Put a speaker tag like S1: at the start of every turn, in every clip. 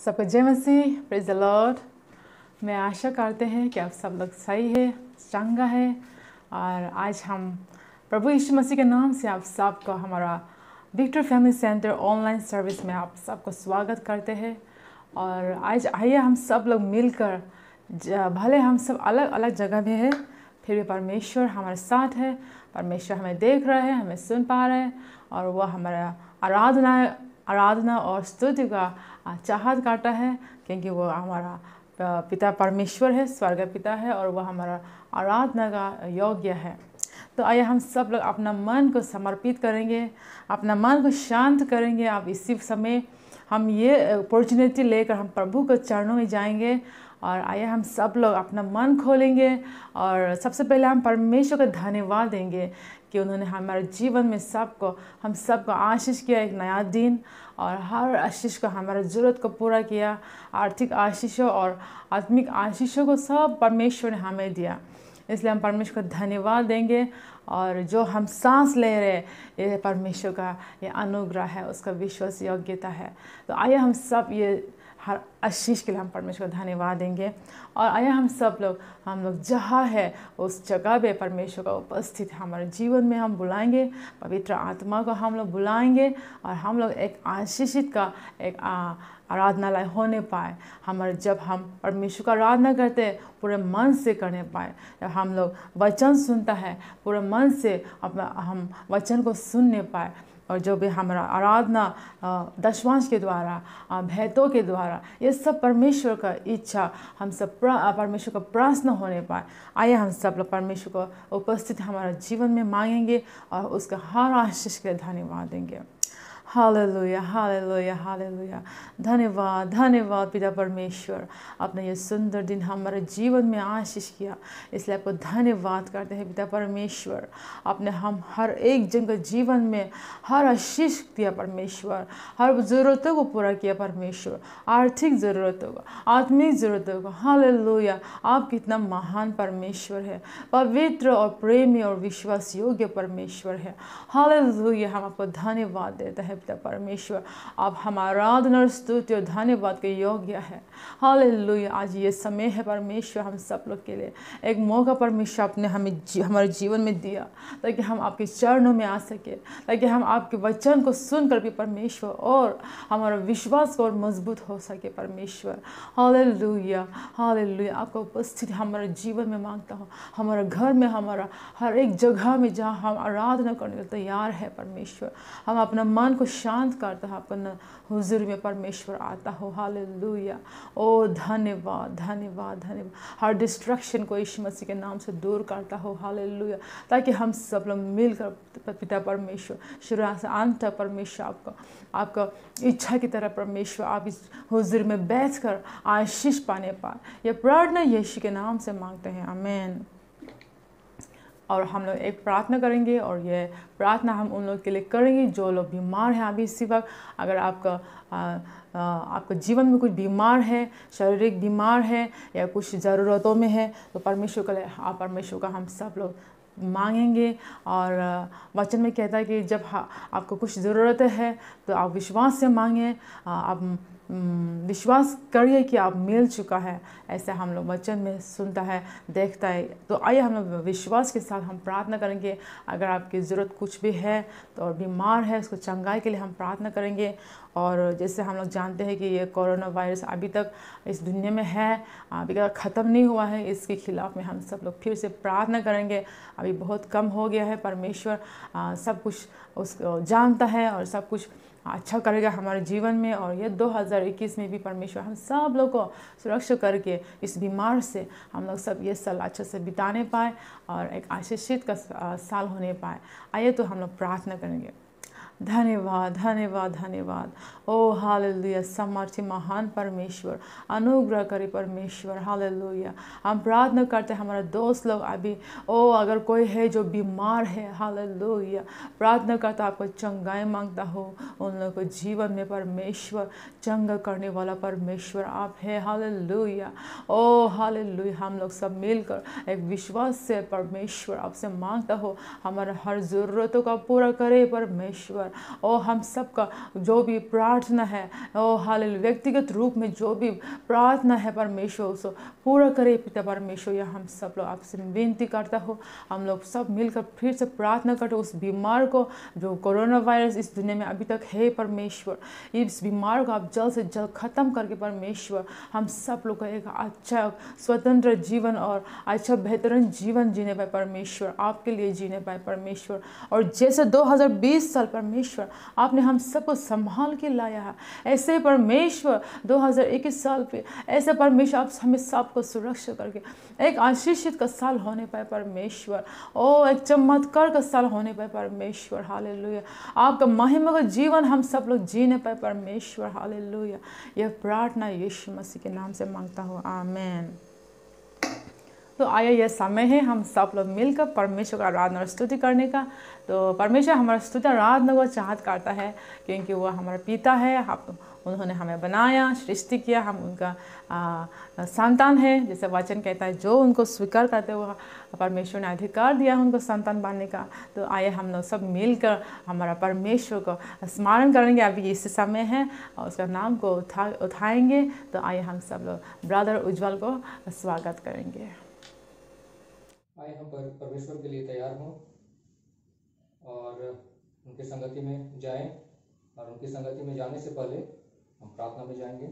S1: सबको जय मसीह, praise the Lord. मैं आशा करते हैं कि आप सब लोग सही है, चंगा है। और आज हम प्रभु यीशु मसीह के नाम से आप सबको हमारा Victor family centre online service में आप सबको स्वागत करते हैं। और आज आइए हम सब लोग मिलकर, भले हम सब अलग अलग जगह में हैं, फिर भी परमेश्वर हमारे साथ है। परमेश्वर हमें देख रहे हैं, हमें सुन पा रहे हैं, और वह हमारा आराधना और स्तुति का चाहत करता है, क्योंकि वो हमारा पिता परमेश्वर है, स्वर्ग पिता है, और वह हमारा आराधना का योग्य है। तो आइए हम सब लोग अपना मन को समर्पित करेंगे, अपना मन को शांत करेंगे। अब इसी समय हम ये अपॉर्चुनिटी लेकर हम प्रभु के चरणों में जाएंगे। और आइए हम सब लोग अपना मन खोलेंगे, और सबसे पहले हम परमेश्वर का धन्यवाद देंगे कि उन्होंने हमारे जीवन में हम सबको आशीष किया, एक नया दिन, और हर आशीष को, हमारे ज़रूरत को पूरा किया। आर्थिक आशीषों और आत्मिक आशीषों को सब परमेश्वर ने हमें दिया, इसलिए हम परमेश्वर को धन्यवाद देंगे। और जो हम सांस ले रहे हैं, ये परमेश्वर का ये अनुग्रह है, उसका विश्वास योग्यता है। तो आइए हम सब ये हर आशीष के लिए हम परमेश्वर को धन्यवाद देंगे। और आइए हम लोग जहाँ है उस जगह पे परमेश्वर का उपस्थित हमारे जीवन में हम बुलाएंगे, पवित्र आत्मा को हम लोग बुलाएंगे, और हम लोग एक आशीषित का एक आराधनालय होने पाए। जब हम परमेश्वर का आराधना करते हैं, पूरे मन से करने पाए। जब हम लोग वचन सुनता है, पूरे मन से हम वचन को सुनने पाए, और जो भी हमारा आराधना दशवांश के द्वारा, भेंटों के द्वारा, ये सब परमेश्वर का इच्छा, हम सब परमेश्वर का प्रार्थना होने पाए। आइए हम सब लोग परमेश्वर को उपस्थित हमारे जीवन में मांगेंगे, और उसका हर आशीष के लिए धन्यवाद देंगे। Hallelujah, hallelujah, hallelujah. धन्यवाद, धन्यवाद पिता परमेश्वर, आपने ये सुंदर दिन हमारे जीवन में आशीष किया, इसलिए आपको धन्यवाद करते हैं पिता परमेश्वर। आपने हम हर एक जन के जीवन में हर आशीष दिया परमेश्वर, हर ज़रूरतों को पूरा किया परमेश्वर, आर्थिक ज़रूरतों को, आत्मिक ज़रूरतों को। हालेलुया, आप कितना महान परमेश्वर है, पवित्र और प्रेमी और विश्वास योग्य परमेश्वर है। हालेलुया, हम आपको धन्यवाद देते हैं पिता परमेश्वर। आप हमारा आराधना और स्तुति और धन्यवाद के योग्य है। हालेलुया, आज ये समय है परमेश्वर, हम सब लोग के लिए एक मौका परमेश्वर आपने हमारे जीवन में दिया, ताकि हम आपके चरणों में आ सके, ताकि हम आपके वचन को सुनकर भी परमेश्वर और हमारा विश्वास और मजबूत हो सके परमेश्वर। हालेलुया, हालेलुया, आपका उपस्थिति हमारे जीवन में मांगता हूँ, हमारे घर में, हमारा हर एक जगह में जहाँ हम आराधना करने के लिए तैयार है परमेश्वर। हम अपना मन को शांत करता है, आपका हुजूर में परमेश्वर आता हो। हालेलुया, ओ धन्यवाद, धन्यवाद, धन्यवाद। हर डिस्ट्रैक्शन को यीशु मसीह के नाम से दूर करता हो। हालेलुया, ताकि हम सब लोग मिलकर पिता परमेश्वर शुरू से अंत तक परमेश्वर आपका इच्छा की तरह परमेश्वर आप इस हुजूर में बैठकर आशीष पाने पाए। यह प्रार्थना यीशु के नाम से मांगते हैं, आमीन। और हम लोग एक प्रार्थना करेंगे, और ये प्रार्थना हम उन लोग के लिए करेंगे जो लोग बीमार हैं अभी इसी वक्त। अगर आपका जीवन में कुछ बीमार है, शारीरिक बीमार है, या कुछ ज़रूरतों में है, तो परमेश्वर के लिए परमेश्वर का हम सब लोग मांगेंगे। और वचन में कहता है कि जब आपको कुछ ज़रूरत है तो आप विश्वास से मांगें, आप विश्वास करिए कि आप मिल चुका है, ऐसा हम लोग वचन में सुनता है, देखता है। तो आइए हम लोग विश्वास के साथ हम प्रार्थना करेंगे। अगर आपकी ज़रूरत कुछ भी है तो, और बीमार है, उसको चंगाई के लिए हम प्रार्थना करेंगे। और जैसे हम लोग जानते हैं कि ये कोरोना वायरस अभी तक इस दुनिया में है, अभी तक ख़त्म नहीं हुआ है, इसके खिलाफ़ में हम सब लोग फिर से प्रार्थना करेंगे। अभी बहुत कम हो गया है, परमेश्वर सब कुछ उसको जानता है, और सब कुछ अच्छा करेगा हमारे जीवन में। और ये 2021 में भी परमेश्वर हम सब लोग को सुरक्षित करके इस बीमार से हम लोग सब ये साल अच्छे से बिताने पाए, और एक आशीषित का साल होने पाए। आइए तो हम लोग प्रार्थना करेंगे। धन्यवाद, धन्यवाद, धन्यवाद। ओ हालेलुया, सामर्थ्य महान परमेश्वर, अनुग्रह करे परमेश्वर। हालेलुया, हम प्रार्थना करते हैं हमारे दोस्त लोग अभी, अगर कोई है जो बीमार है, हालेलुया, प्रार्थना करता आपको चंगाई मांगता हो, उन लोगों को जीवन में परमेश्वर चंगा करने वाला परमेश्वर आप है। हालेलुया, ओ हालेलुया, हम लोग सब मिलकर एक विश्वास से परमेश्वर आपसे मांगता हो, हमारे हर ज़रूरतों का पूरा करे परमेश्वर। ओ हम सबका जो भी प्रार्थना है, ओ हालेलुया, व्यक्तिगत रूप में जो भी प्रार्थना है परमेश्वर उसको पूरा करे पिता परमेश्वर। यह हम सब लोग आपसे विनती करता हो, हम लोग सब मिलकर फिर से प्रार्थना करते उस बीमार को जो कोरोना वायरस इस दुनिया में अभी तक है परमेश्वर, इस बीमार को आप जल्द से जल्द ख़त्म करके परमेश्वर हम सब लोग को एक अच्छा स्वतंत्र जीवन और अच्छा बेहतरीन जीवन जीने पाए परमेश्वर, आपके लिए जीने पाए परमेश्वर। और जैसे 2020 साल परमेश्वर आपने हम सबको संभाल के लाया है, ऐसे परमेश्वर 2021 साल पे ऐसे परमेश्वर आप हमें सबको सुरक्षा करके एक आशीषित का साल होने पाए परमेश्वर। ओ एक चमत्कार का साल होने पाए परमेश्वर। हालेलुया, आपका महिमा का जीवन हम सब लोग जीने पाए परमेश्वर। हालेलुया, यह प्रार्थना यीशु मसीह के नाम से मांगता हूँ, आमीन। तो आया यह समय है हम सब लोग मिलकर परमेश्वर का आराधना और स्तुति करने का। तो परमेश्वर हमारा स्तुति आराधना को चाहत करता है क्योंकि वह हमारा पिता है, उन्होंने हमें बनाया, सृष्टि किया, हम उनका संतान है। जैसे वचन कहता है जो उनको स्वीकार करते हुए परमेश्वर ने अधिकार दिया उनको संतान बनने का। तो आइए हम लोग सब मिलकर हमारा परमेश्वर को स्मरण करेंगे, अभी इस समय है और उसका नाम को उठाएंगे। तो आइए हम सब लोग ब्रदर उज्जवल को स्वागत करेंगे।
S2: आइए हम परमेश्वर के लिए तैयार हों और उनकी संगति में जाएं, और उनकी संगति में जाने से पहले हम प्रार्थना में जाएंगे।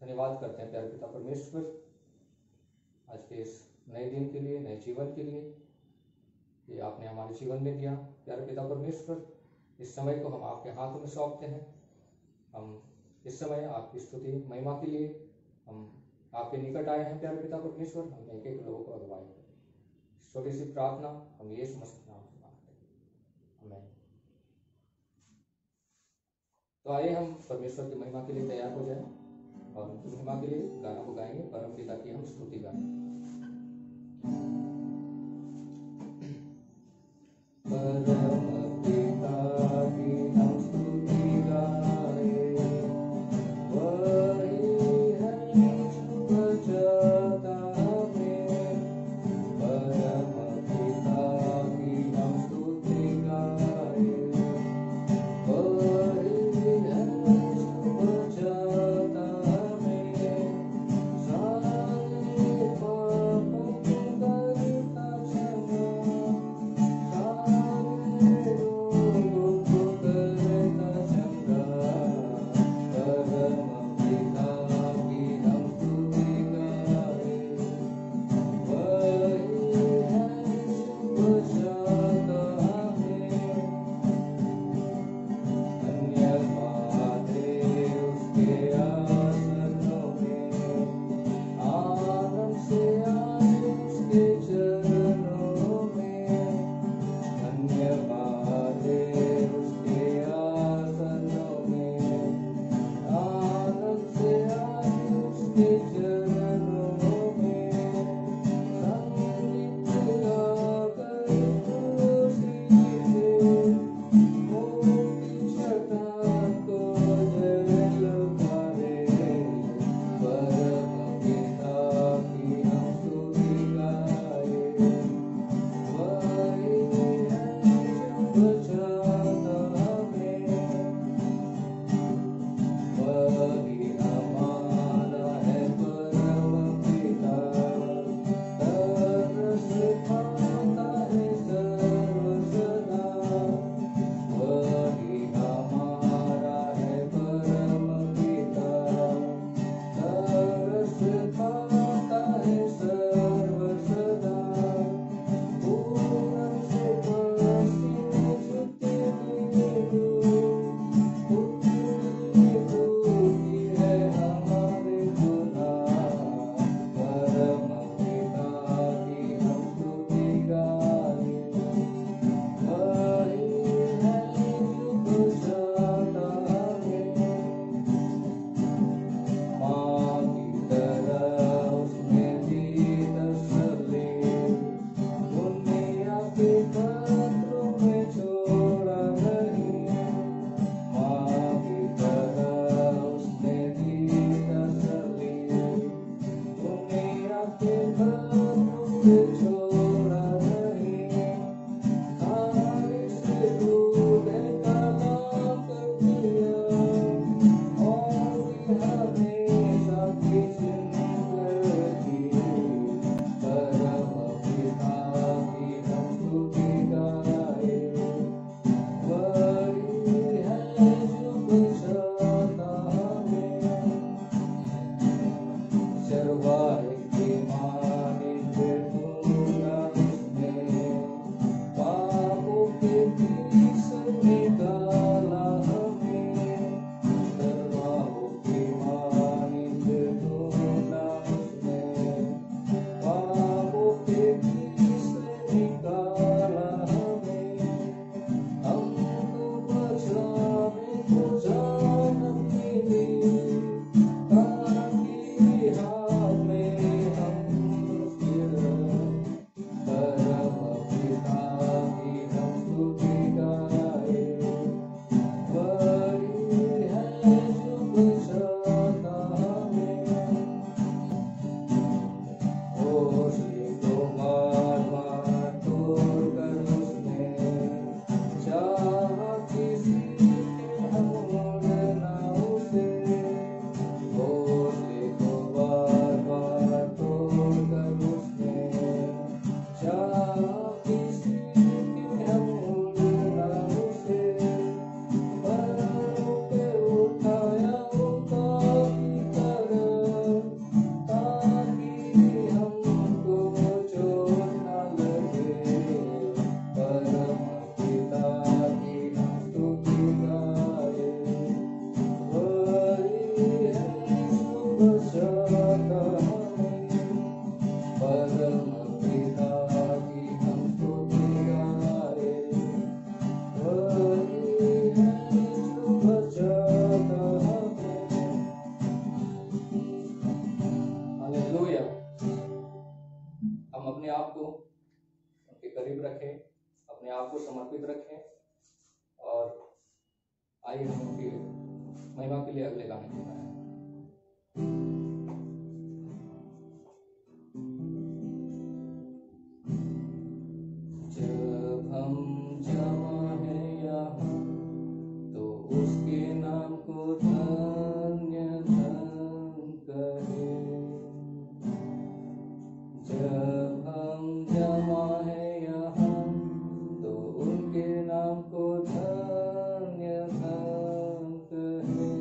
S2: धन्यवाद करते हैं प्यारे पिता परमेश्वर आज के इस नए दिन के लिए, नए जीवन के लिए कि आपने हमारे जीवन में दिया। प्यारे पिता परमेश्वर इस समय को हम आपके हाथों में सौंपते हैं। हम इस समय आपकी स्तुति महिमा के लिए हम आपके निकट आए हैं प्यारे पिता परमेश्वर। हम एक एक लोगों को अगुवाई करें। छोटी सी प्रार्थना हम यीशु मसीह के नाम से मांगते हैं, आमीन। तो आइए हम परमेश्वर की महिमा के लिए तैयार हो जाएं और उनकी महिमा के लिए गाना को गाएंगे। परम पिता की हम स्तुति गाएंगे। परम पिता की हम स्तुति गाएं, आप को उनके करीब रखें, अपने आप को समर्पित रखें। और आइए हम उनकी महिमा के लिए अगले गाने को गाएं। जब हम जमा है यहाँ तो उसके नाम को धन्य धन कहें। जब हम जमा है यहाँ तो उनके नाम को धन्य धन कहें।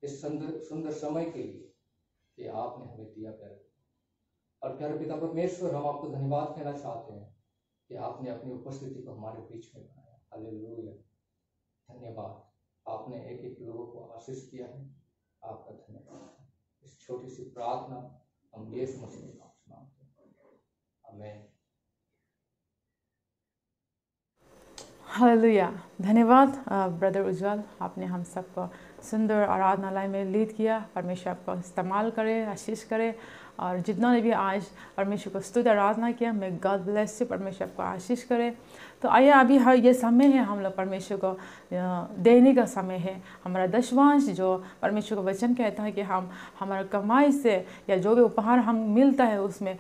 S2: इस सुंदर सुंदर समय के लिए कि आपने हमें दिया प्यारे। और प्यारे पिता परमेश्वर, हम आपको धन्यवाद कहना चाहते हैं कि आपने अपनी उपस्थिति को हमारे बीच में बनाया। हालेलुया, धन्यवाद। आपने एक एक लोगों को आशीष किया है, आपका धन्यवाद। इस छोटी सी प्रार्थना हम यीशु मसीह के नाम से मांगते हैं, आमीन।
S1: हालेलुया, धन्यवाद ब्रदर उज्जवल, आपने हम सबको सुंदर आराधनालय में लीड किया। परमेश्वर आपको इस्तेमाल करे, आशीष करे। और जितना ने भी आज परमेश्वर को स्तुति आराधना किया, मैं गॉड ब्लेस यू, परमेश्वर आपको आशीष करे। तो आइए अभी ये समय है हम लोग परमेश्वर को देने का समय है। हमारा दशवांश जो परमेश्वर का वचन कहता है कि हम हमारा कमाई से या जो भी उपहार हम मिलता है उसमें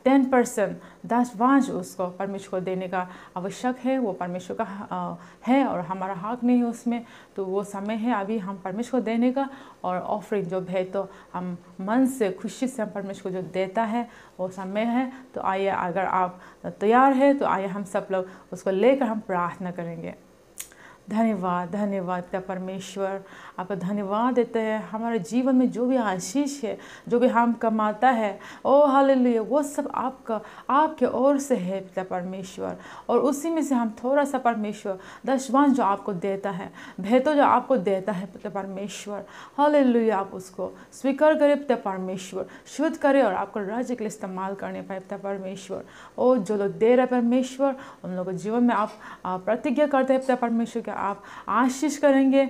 S1: 10% दशवांश उसको परमेश्वर को देने का आवश्यक है। वो परमेश्वर का है और हमारा हक नहीं है उसमें। तो वो समय है अभी हम परमेश्वर को देने का। और ऑफरिंग जो है तो हम मन से खुशी से हम परमेश्वर को जो देता है वो समय है। तो आइए, अगर आप तैयार हैं तो आइए हम सब लोग उसको लेकर हम प्रार्थना करेंगे। धन्यवाद, धन्यवाद पिता परमेश्वर, आपका धन्यवाद देते हैं। हमारे जीवन में जो भी आशीष है, जो भी हम कमाता है, ओ हालेलुया, वो सब आपका आपके ओर से है पिता परमेश्वर। और उसी में से हम थोड़ा सा परमेश्वर दशवांश जो आपको देता है, भेंटों जो आपको देता है पिता परमेश्वर, हालेलुया, आप उसको स्वीकार करें पिता परमेश्वर, शुद्ध करें और आपको राज्य के लिए इस्तेमाल करने पाए पिता परमेश्वर। ओ जो लोग दे रहे परमेश्वर, उन लोगों के जीवन में आप प्रतिज्ञा करते हैं पिता परमेश्वर, आप आशीष करेंगे।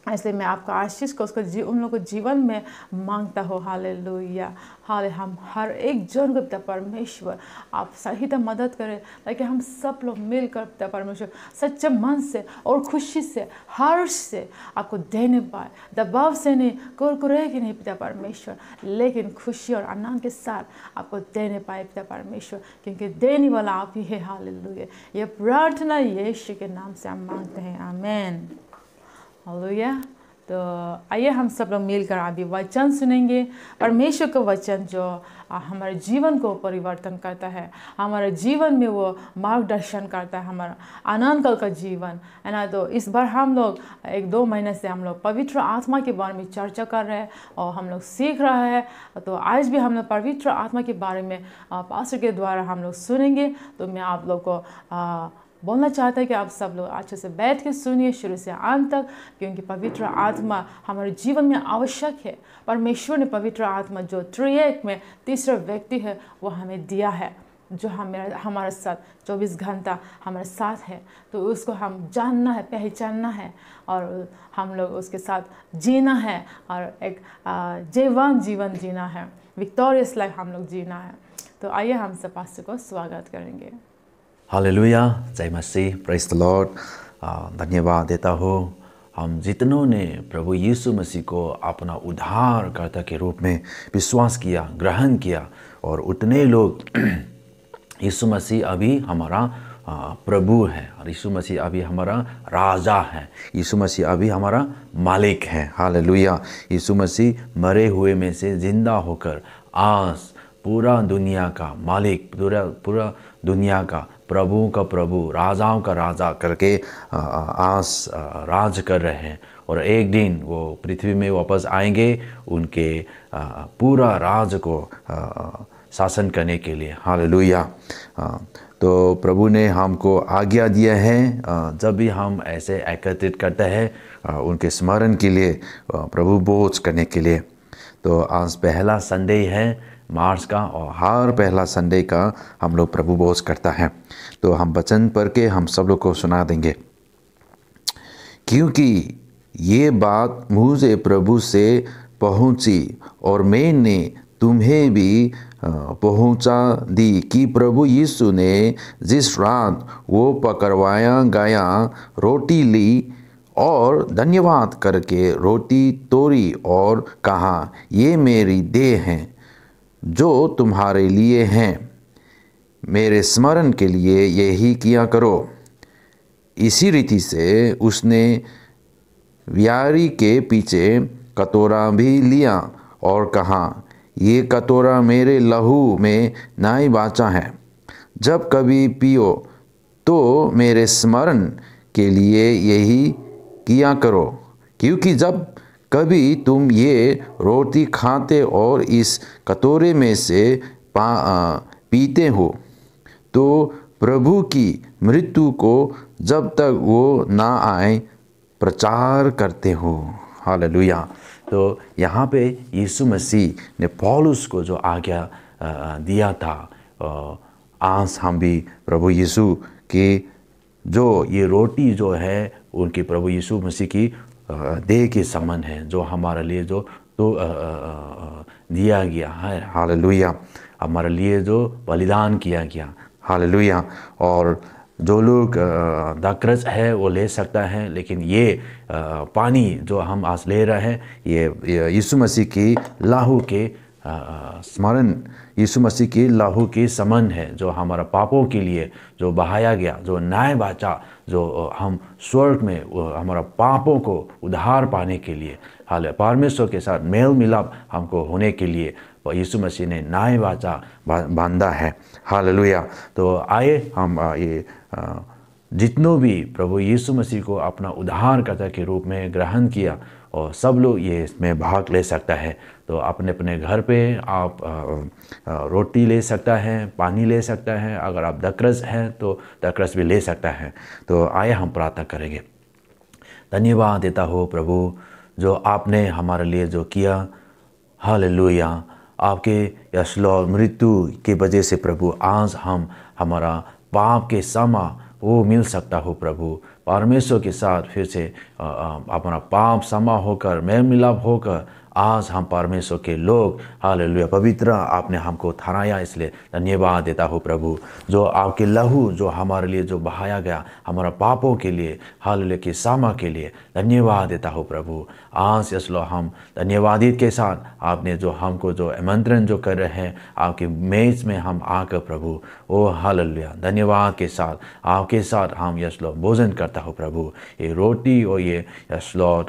S1: इसलिए मैं आपका आशीष को उसको उन लोगों को जीवन में मांगता हो। हालेलुया, हाले हम हर एक जन को पिता परमेश्वर आप सही मदद करें, ताकि हम सब लोग मिलकर पिता परमेश्वर सच्चे मन से और खुशी से, हर्ष से आपको देने पाए। दबाव से नहीं, कुरकुरे की नहीं पिता परमेश्वर, लेकिन खुशी और आनंद के साथ आपको देने पाए पिता परमेश्वर, क्योंकि देने वाला आप ही है। हालेलुया, ये प्रार्थना यीशु के नाम से हम मांगते हैं, आमीन। हालेलुया। तो आइए हम सब लोग मिलकर अभी वचन सुनेंगे। परमेश्वर का वचन जो हमारे जीवन को परिवर्तन करता है, हमारे जीवन में वो मार्गदर्शन करता है, हमारा आनंद कल का जीवन है ना। तो इस बार हम लोग 1-2 महीने से हम लोग पवित्र आत्मा के बारे में चर्चा कर रहे हैं और हम लोग सीख रहे हैं। तो आज भी हम लोग पवित्र आत्मा के बारे में पास्टर के द्वारा हम लोग सुनेंगे। तो मैं आप लोग को बोलना चाहता है कि आप सब लोग अच्छे से बैठ के सुनिए शुरू से अंत तक, क्योंकि पवित्र आत्मा हमारे जीवन में आवश्यक है। परमेश्वर ने पवित्र आत्मा जो त्रिएक में तीसरा व्यक्ति है वो हमें दिया है, जो हमारे साथ 24 घंटा हमारे साथ है। तो उसको हम जानना है, पहचानना है और हम लोग उसके साथ जीना है और एक जयवान जीवन जीना है, विक्टोरियस लाइफ हम लोग जीना है। तो आइए हम सब पास्टर को स्वागत करेंगे।
S3: हालेलुया, जय मसीह, प्रेज द लॉर्ड। धन्यवाद देता हूँ हम जितनों ने प्रभु यीशु मसीह को अपना उद्धारकर्ता के रूप में विश्वास किया, ग्रहण किया, और उतने लोग यीशु मसीह अभी हमारा प्रभु है, और यीशु मसीह अभी हमारा राजा है, यीशु मसीह अभी हमारा मालिक है। हालेलुया, यीशु मसीह मरे हुए में से जिंदा होकर आज पूरा दुनिया का मालिक, पूरा दुनिया का प्रभुओं का प्रभु, राजाओं का राजा करके आज राज कर रहे हैं। और एक दिन वो पृथ्वी में वापस आएंगे उनके पूरा राज को शासन करने के लिए। हालेलुया। तो प्रभु ने हमको आज्ञा दिया है, जब भी हम ऐसे एकत्रित करते हैं उनके स्मरण के लिए, प्रभु बोझ करने के लिए। तो आज पहला संडे है मार्च का, और हर पहला संडे का हम लोग प्रभु बोझ करता है। तो हम वचन पढ़ के हम सब लोग को सुना देंगे। क्योंकि ये बात मुझे प्रभु से पहुंची और मैंने तुम्हें भी पहुंचा दी कि प्रभु यीशु ने जिस रात वो पकड़वाया गया रोटी ली और धन्यवाद करके रोटी तोड़ी और कहा, ये मेरी देह है जो तुम्हारे लिए हैं, मेरे स्मरण के लिए यही किया करो। इसी रीति से उसने व्यारी के पीछे कटोरा भी लिया और कहा, ये कटोरा मेरे लहू में नई वाचा है, जब कभी पियो तो मेरे स्मरण के लिए यही किया करो। क्योंकि जब कभी तुम ये रोटी खाते और इस कटोरे में से पीते हो तो प्रभु की मृत्यु को जब तक वो ना आए प्रचार करते हो। हालेलुया। तो यहाँ पे यीशु मसीह ने पौलुस को जो आज्ञा दिया था, आज हम भी प्रभु यीशु की जो ये रोटी जो है उनकी प्रभु यीशु मसीह की देह के समान है, जो हमारे लिए जो तो दिया गया है। हालेलुया। हमारे लिए जो बलिदान किया गया। हालेलुया। और जो लोग दाखरस है वो ले सकता है, लेकिन ये पानी जो हम आज ले रहे हैं ये यीशु मसीह की लहू के स्मरण, यीशु मसीह की लहू के समान है, जो हमारा पापों के लिए जो बहाया गया, जो न्याय बाचा, जो हम स्वर्ग में हमारा पापों को उद्धार पाने के लिए, हाल परमेश्वर के साथ मेल मिलाप हमको होने के लिए यीशु मसीह ने न्याय बाचा बांधा है। हालेलुया। तो आइए हम ये जितनों भी प्रभु यीशु मसीह को अपना उद्धारकर्ता के रूप में ग्रहण किया और सब लोग ये इसमें भाग ले सकता है। तो अपने अपने घर पे आप रोटी ले सकता है, पानी ले सकता है, अगर आप दाखरस हैं तो दाखरस भी ले सकता है। तो आइए हम प्रार्थना करेंगे। धन्यवाद देता हो प्रभु जो आपने हमारे लिए जो किया। हालेलुया। आपके यशलो मृत्यु की वजह से प्रभु आज हम हमारा पाप के क्षमा वो मिल सकता हो प्रभु। परमेश्वर के साथ फिर से हमारा पाप क्षमा होकर मेल मिलाप होकर आज हम परमेश्वर के लोग। हालेलुया। पवित्र आपने हमको ठहराया, इसलिए धन्यवाद देता हूँ प्रभु। जो आपके लहू जो हमारे लिए जो बहाया गया हमारा पापों के लिए, हालेलुया के क्षमा के लिए धन्यवाद देता हूँ प्रभु। आज इसलिए हम धन्यवादित के साथ आपने जो हमको जो आमंत्रण जो कर रहे हैं आपके मेज में हम आकर प्रभु, ओ हालेलुया धन्यवाद के साथ आपके साथ हम यसलो भोजन करता हो प्रभु। ये रोटी और ये यसलो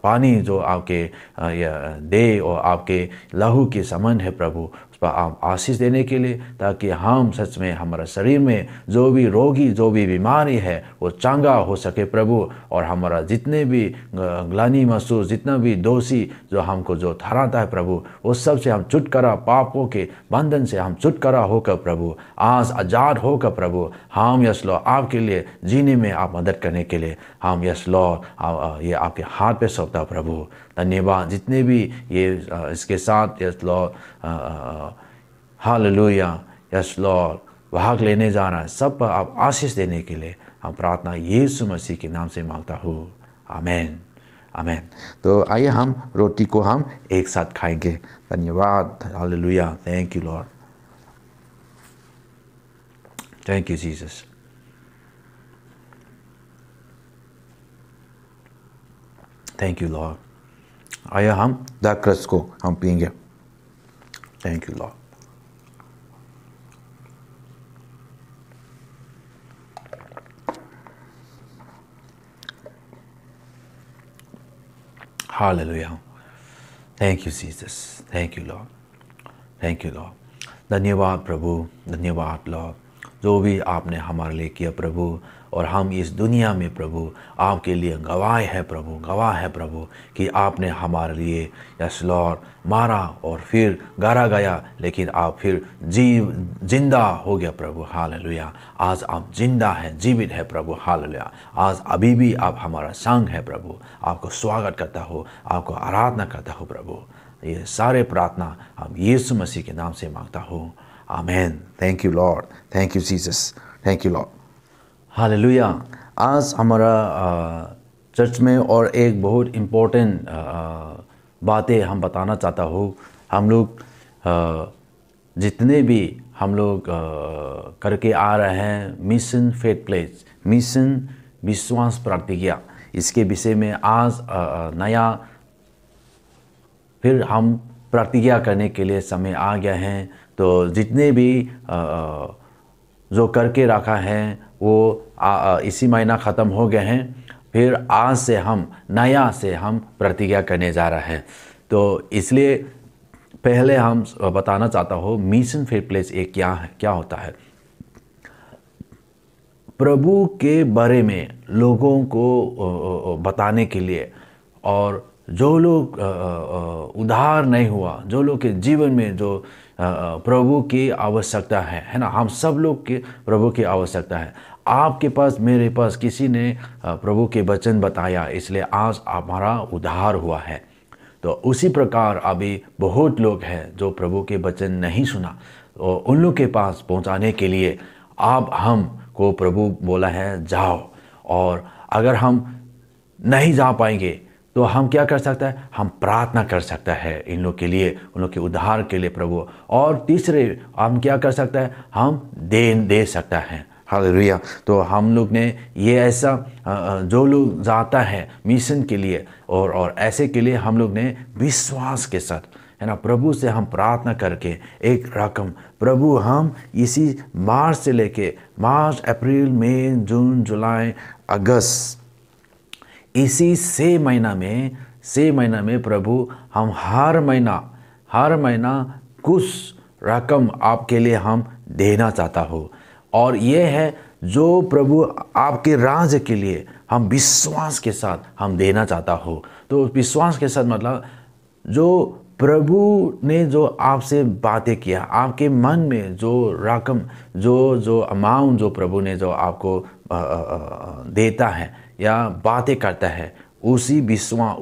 S3: पानी जो आपके दे और आपके लहू के समान है प्रभु, उस पर आप आशीष देने के लिए, ताकि हम सच में हमारा शरीर में जो भी रोगी जो भी बीमारी है वो चंगा हो सके प्रभु। और हमारा जितने भी ग्लानि महसूस, जितना भी दोषी जो हमको जो ठहराता है प्रभु, वो सब से हम छुटकारा, पापों के बंधन से हम छुटकारा होकर प्रभु आज आज़ाद होकर प्रभु हम यसलो आपके लिए जीने में आप मदद करने के लिए हम यसलो ये आपके हाथ पे सौंपता प्रभु। धन्यवाद। जितने भी ये इसके साथ यसलो हालेलुया यसलो भाग लेने जा रहा है, सब पर आप आशीष देने के लिए हम प्रार्थना यीशु मसीह के नाम से मांगता हूँ। आमीन, आमीन। तो आइए हम रोटी को हम एक साथ खाएंगे। धन्यवाद। Hallelujah. Thank you Lord. Thank you Jesus. Thank you Lord. आइए हम दाखरस को हम पिएंगे। Thank you Lord. Hallelujah. Thank you Jesus. Thank you Lord. Thank you Lord. धन्यवाद प्रभु, धन्यवाद लॉर्ड, जो भी आपने हमारे लिए किया प्रभु। और हम इस दुनिया में प्रभु आपके लिए गवाह है प्रभु, गवाह है प्रभु कि आपने हमारे लिए यस लॉर्ड मारा और फिर गाड़ा गया, लेकिन आप फिर जिंदा हो गया प्रभु। हालेलुया। आज आप जिंदा हैं, जीवित है प्रभु। हालेलुया। आज अभी भी आप हमारा संग है प्रभु। आपको स्वागत करता हो, आपको आराधना करता हो प्रभु। ये सारे प्रार्थना हम यीशु मसीह के नाम से मांगता हूँ। आमीन। Thank you Lord. Thank you Jesus. Thank you Lord. Hallelujah. आज हमारा चर्च में और एक बहुत इम्पोर्टेंट बातें हम बताना चाहता हूँ। हम लोग जितने भी हम लोग करके आ रहे हैं मिशन फेथ प्लेस, मिशन विश्वास प्रतिज्ञा, इसके विषय में आज नया फिर हम प्रतिज्ञा करने के लिए समय आ गया है। तो जितने भी जो करके रखा है वो इसी महीना ख़त्म हो गए हैं, फिर आज से हम नया से हम प्रतिज्ञा करने जा रहे हैं। तो इसलिए पहले हम बताना चाहता हूँ मिशन फेथ प्लेस एक क्या है, क्या होता है। प्रभु के बारे में लोगों को बताने के लिए और जो लोग उद्धार नहीं हुआ, जो लोग के जीवन में जो प्रभु की आवश्यकता है ना, हम सब लोग के प्रभु की आवश्यकता है। आपके पास, मेरे पास, किसी ने प्रभु के वचन बताया, इसलिए आज हमारा उद्धार हुआ है। तो उसी प्रकार अभी बहुत लोग हैं जो प्रभु के वचन नहीं सुना, और उन लोग के पास पहुंचाने के लिए आप हमको प्रभु बोला है जाओ। और अगर हम नहीं जा पाएंगे तो हम क्या कर सकता है, हम प्रार्थना कर सकता है इन लोग के लिए, उन लोग के उद्धार के लिए प्रभु। और तीसरे हम क्या कर सकता है, हम दे सकता है। हालेलुया। तो हम लोग ने ये ऐसा जो लोग जाता है मिशन के लिए और ऐसे के लिए हम लोग ने विश्वास के साथ, है ना, प्रभु से हम प्रार्थना करके एक रकम, प्रभु हम इसी मार्च से लेके मार्च, अप्रैल, मई, जून, जुलाई, अगस्त, इसी 6 महीना में प्रभु हम हर महीना कुछ रकम आपके लिए हम देना चाहता हो। और ये है जो प्रभु आपके राज्य के लिए हम विश्वास के साथ हम देना चाहता हो। तो विश्वास के साथ मतलब जो प्रभु ने जो आपसे बातें किया, आपके मन में जो रकम, जो अमाउंट जो प्रभु ने जो आपको देता है या बातें करता है, उसी विश्वास,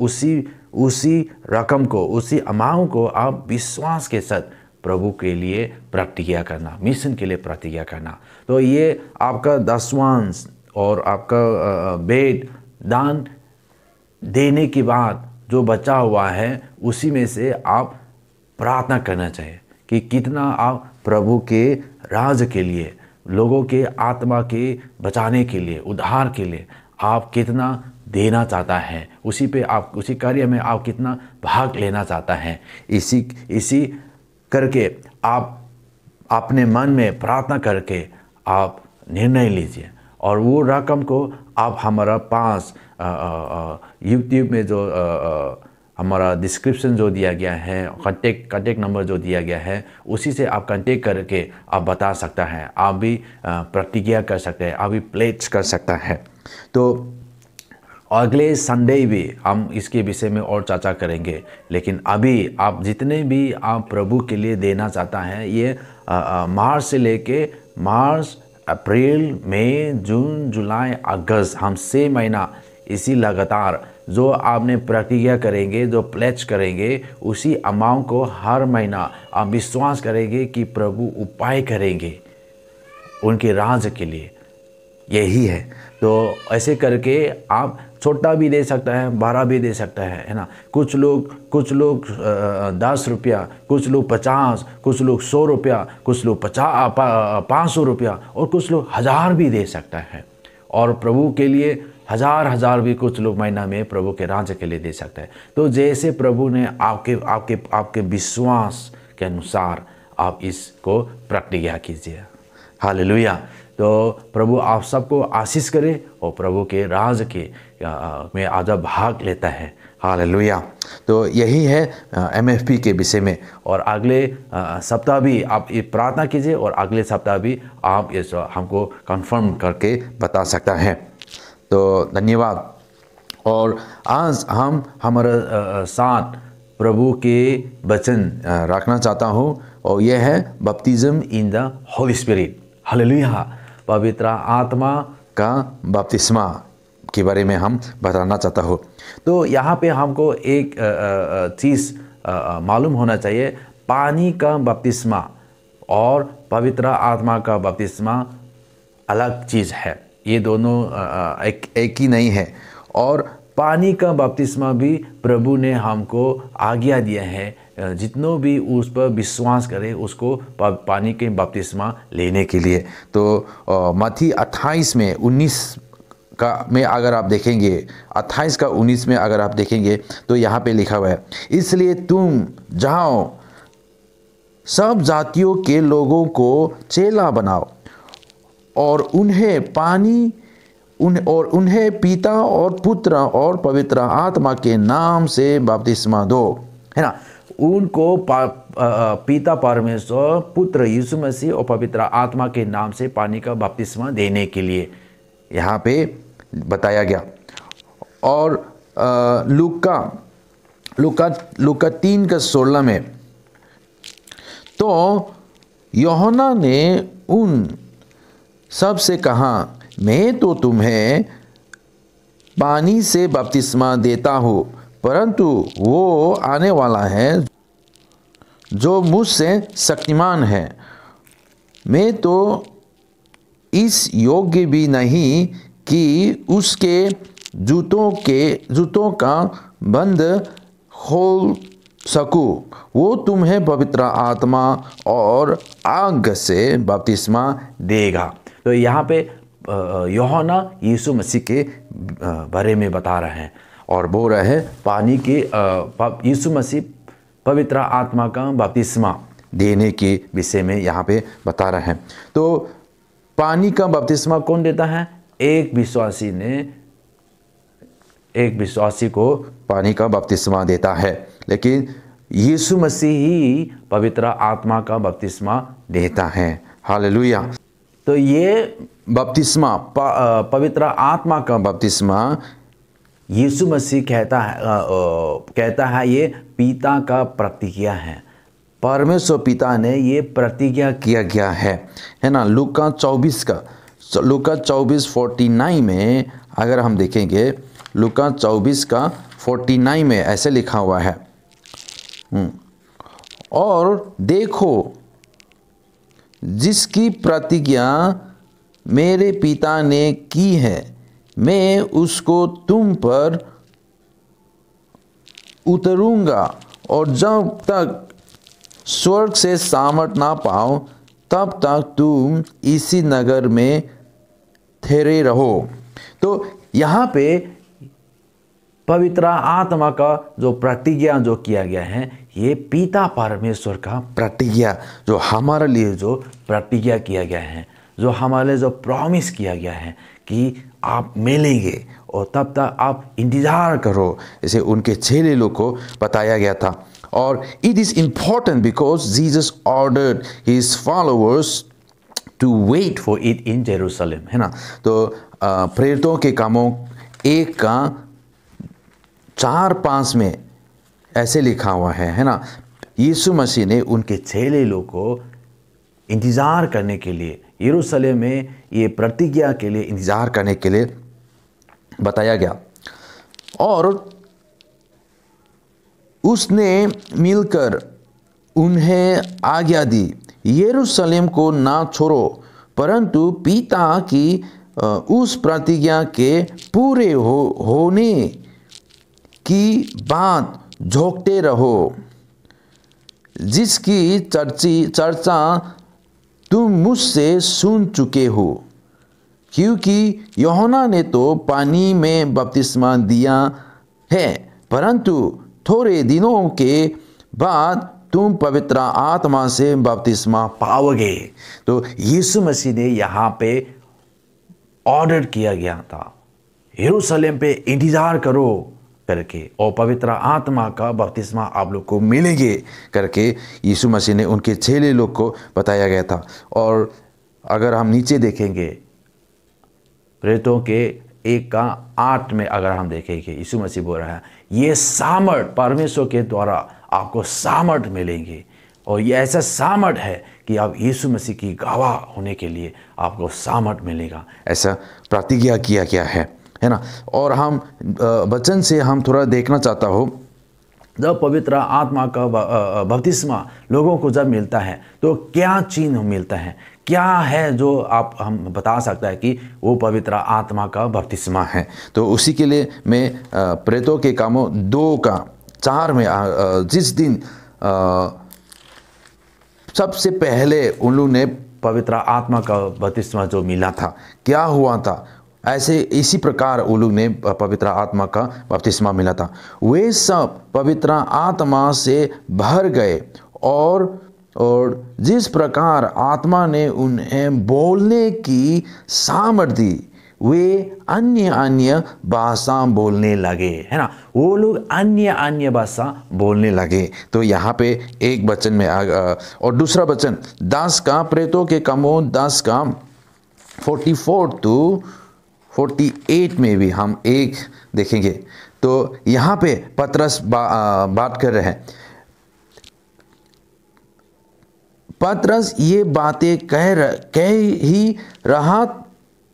S3: उसी रकम को, उसी अमाउंट को आप विश्वास के साथ प्रभु के लिए प्रतिज्ञा करना, मिशन के लिए प्रतिज्ञा करना। तो ये आपका दसवांश और आपका भेंट दान देने के बाद जो बचा हुआ है, उसी में से आप प्रार्थना करना चाहिए कि कितना आप प्रभु के राज के लिए, लोगों के आत्मा के बचाने के लिए, उद्धार के लिए आप कितना देना चाहता है, उसी पे आप, उसी कार्य में आप कितना भाग लेना चाहता है। इसी करके आप अपने मन में प्रार्थना करके आप निर्णय लीजिए, और वो रकम को आप हमारा पास यूट्यूब में जो हमारा डिस्क्रिप्शन जो दिया गया है, कांटेक्ट नंबर जो दिया गया है, उसी से आप कांटेक्ट करके आप बता सकता है, आप भी प्रतिज्ञा कर सकते हैं, आप भी प्लेज कर सकता है। तो अगले संडे भी हम इसके विषय में और चर्चा करेंगे, लेकिन अभी आप जितने भी आप प्रभु के लिए देना चाहता है, ये मार्च से लेके मार्च, अप्रैल, मई, जून, जुलाई, अगस्त, हम 6 महीना इसी लगातार जो आपने प्रतिज्ञा करेंगे, जो प्लेज करेंगे, उसी अमाउंट को हर महीना आप विश्वास करेंगे कि प्रभु उपाय करेंगे उनके राज के लिए। यही है। तो ऐसे करके आप छोटा भी दे सकता है, 12 भी दे सकता है ना। कुछ लोग 10 रुपया, कुछ लोग 50, कुछ लोग 100 रुपया, कुछ लोग 500 रुपया, और कुछ लोग 1000 भी दे सकता है। और प्रभु के लिए हजार भी कुछ लोग महीना में प्रभु के राज्य के लिए दे सकता है। तो जैसे प्रभु ने आपके विश्वास के अनुसार आप इसको प्रतिज्ञा कीजिए। हालेलुया। तो प्रभु आप सबको आशीष करे और प्रभु के राज के में आजा भाग लेता है। हालेलुया। तो यही है MFP के विषय में। और अगले सप्ताह भी आप ये प्रार्थना कीजिए, और अगले सप्ताह भी आप इस हमको कंफर्म करके बता सकता है। तो धन्यवाद। और आज हम हमारा साथ प्रभु के वचन रखना चाहता हूँ, और यह है baptism in the holy spirit. Hallelujah. पवित्र आत्मा का बपतिस्मा के बारे में हम बताना चाहता हूँ। तो यहाँ पे हमको एक चीज़ मालूम होना चाहिए, पानी का बपतिस्मा और पवित्र आत्मा का बपतिस्मा अलग चीज़ है। ये दोनों एक ही नहीं है। और पानी का बपतिस्मा भी प्रभु ने हमको आज्ञा दिया है, जितनों भी उस पर विश्वास करे उसको पानी के बपतिस्मा लेने के लिए। तो मत्ती 28 में 19 में अगर आप देखेंगे, 28 का 19 में अगर आप देखेंगे तो यहाँ पे लिखा हुआ है, इसलिए तुम जाओ, सब जातियों के लोगों को चेला बनाओ और उन्हें पिता और पुत्र और पवित्र आत्मा के नाम से बपतिस्मा दो, है ना। उनको पिता परमेश्वर, पुत्र यीशु मसीह और पवित्र आत्मा के नाम से पानी का बपतिस्मा देने के लिए यहाँ पे बताया गया। और लूका लूका 3:16 में, तो यूहन्ना ने उन सब से कहा, मैं तो तुम्हें पानी से बपतिस्मा देता हूँ, परंतु वो आने वाला है जो मुझसे शक्तिमान है, मैं तो इस योग्य भी नहीं कि उसके जूतों का बंद खोल सकूं। वो तुम्हें पवित्र आत्मा और आग से बपतिस्मा देगा। तो यहाँ पे यूहन्ना यीशु मसीह के बारे में बता रहे हैं और बोल रहे हैं पानी के यीशु मसीह पवित्र आत्मा का बपतिस्मा देने के विषय में यहाँ पे बता रहे हैं। तो पानी का बपतिस्मा कौन देता है? एक विश्वासी को पानी का बपतिस्मा देता है, लेकिन यीशु मसीह ही पवित्र आत्मा का बपतिस्मा देता है। हालेलुया। तो ये बपतिस्मा पवित्र आत्मा का बपतिस्मा यीशु मसीह कहता है ये पिता का प्रतिज्ञा है। परमेश्वर पिता ने ये प्रतिज्ञा किया गया है ना। लूका 24:49 में अगर हम देखेंगे, लूका 24:49 में ऐसे लिखा हुआ है, और देखो जिसकी प्रतिज्ञा मेरे पिता ने की है, मैं उसको तुम पर उतरूंगा, और जब तक स्वर्ग से सामर्थ ना पाओ तब तक तुम इसी नगर में ठहरे रहो। तो यहाँ पे पवित्र आत्मा का जो प्रतिज्ञा जो किया गया है, ये पिता परमेश्वर का प्रतिज्ञा, जो हमारे लिए जो प्रतिज्ञा किया गया है, जो हमारे लिए जो प्रॉमिस किया गया है कि आप मिलेंगे और तब तक आप इंतज़ार करो, इसे उनके चेले लोग को बताया गया था। और it is important because Jesus ordered his followers to wait for it in Jerusalem, है ना। तो प्रेरितों के कामों 1:4-5 में ऐसे लिखा हुआ है ना। यीशु मसीह ने उनके चेले लोग को इंतज़ार करने के लिए, यरूशलेम में ये प्रतिज्ञा के लिए इंतज़ार करने के लिए बताया गया, और उसने मिलकर उन्हें आज्ञा दी, यरूशलेम को ना छोड़ो, परंतु पिता की उस प्रतिज्ञा के पूरे होने की बात झोंकते रहो, जिसकी चर्चा तुम मुझसे सुन चुके हो, क्योंकि यूहन्ना ने तो पानी में बपतिस्मा दिया है, परंतु थोड़े दिनों के बाद तुम पवित्र आत्मा से बपतिस्मा पाओगे। तो यीशु मसीह ने यहाँ पे ऑर्डर किया गया था, यरूशलेम पे इंतजार करो करके, और पवित्र आत्मा का बपतिस्मा आप लोग को मिलेंगे करके यीशु मसीह ने उनके चेले लोग को बताया गया था। और अगर हम नीचे देखेंगे प्रेरितों के 1:8 में अगर हम देखेंगे, यीशु मसीह बोल रहा है ये सामर्थ परमेश्वर के द्वारा आपको सामर्थ मिलेंगे, और ये ऐसा सामर्थ है कि आप यीशु मसीह की गवाह होने के लिए आपको सामर्थ मिलेगा, ऐसा प्रतिज्ञा किया गया है ना। और हम वचन से हम थोड़ा देखना चाहता हो, जब पवित्र आत्मा का बपतिस्मा लोगों को जब मिलता है तो क्या चिन्ह मिलता है, क्या है जो हम बता सकता है कि वो पवित्र आत्मा का बपतिस्मा है। तो उसी के लिए मैं प्रेरितों के कामों 2:4 में जिस दिन सबसे पहले उन लोगों ने पवित्र आत्मा का बपतिस्मा जो मिला था, क्या हुआ था, ऐसे इसी प्रकार उन लोग ने पवित्र आत्मा का बपतिस्मा मिला था। वे सब पवित्र आत्मा से भर गए, और जिस प्रकार आत्मा ने उन्हें बोलने की सामर्थ दी, वे अन्य भाषा बोलने लगे, है ना। वो लोग अन्य भाषा बोलने लगे। तो यहाँ पे एक वचन में और दूसरा वचन 10 का प्रेरितों के कामों 10:44 48 में भी हम एक देखेंगे। तो यहाँ पे पतरस बात कर रहे हैं। पतरस ये बातें कह ही रहा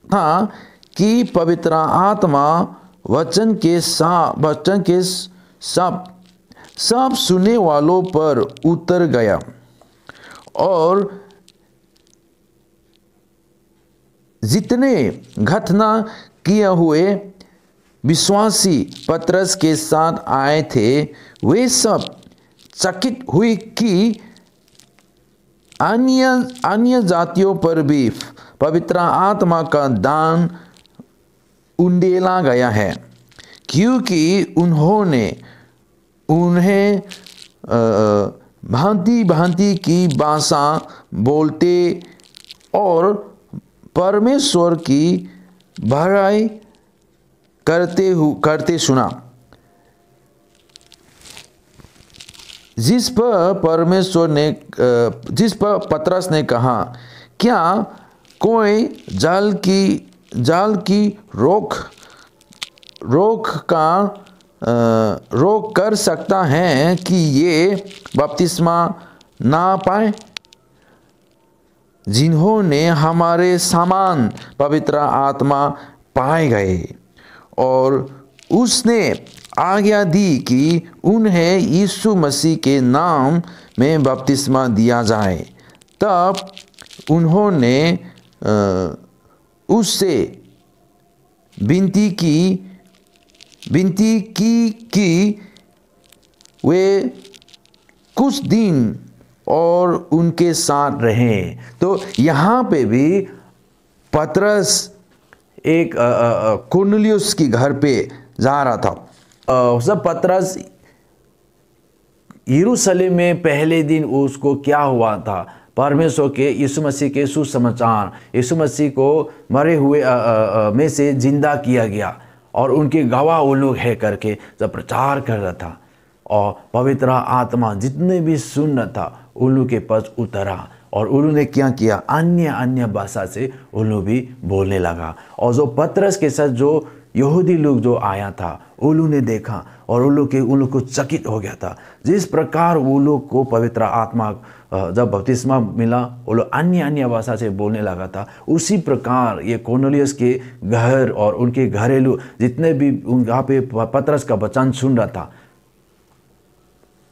S3: था कि पवित्र आत्मा वचन के सब सुनने वालों पर उतर गया और जितने घटना किए हुए विश्वासी पतरस के साथ आए थे वे सब चकित हुए कि अन्य जातियों पर भी पवित्र आत्मा का दान उंडेला गया है, क्योंकि उन्हें भांति भांति की भाषा बोलते और परमेश्वर की बड़ाई करते सुना, जिस पर पतरस ने कहा, क्या कोई जाल की रोक कर सकता है कि ये बपतिस्मा ना पाए? जिन्होंने हमारे समान पवित्र आत्मा पाए गए और उसने आज्ञा दी कि उन्हें यीशु मसीह के नाम में बपतिस्मा दिया जाए, तब उन्होंने उससे विनती की कि वे कुछ दिन और उनके साथ रहें। तो यहाँ पे भी पतरस एक कुरनेलियुस की घर पे जा रहा था। जब पतरस यरूशलेम में पहले दिन उसको क्या हुआ था, परमेश्वर के यीशु मसीह के सुसमाचार, यीशु मसीह को मरे हुए में से जिंदा किया गया और उनके गवाह वो लोग है करके जब प्रचार कर रहा था और पवित्र आत्मा जितने भी सुन रहा था उन लोग के पास उतरा और उन्होंने क्या किया, अन्य भाषा से उन लोग भी बोलने लगा। और जो पतरस के साथ जो यहूदी लोग जो आया था उन लोग ने देखा और उन लोग को चकित हो गया था। जिस प्रकार वो लोग को पवित्र आत्मा जब बपतिस्मा मिला वो लोग अन्य भाषा से बोलने लगा था, उसी प्रकार ये कुरनेलियुस के घर और उनके घरेलू जितने भी यहाँ पे पतरस का वचन सुन रहा था,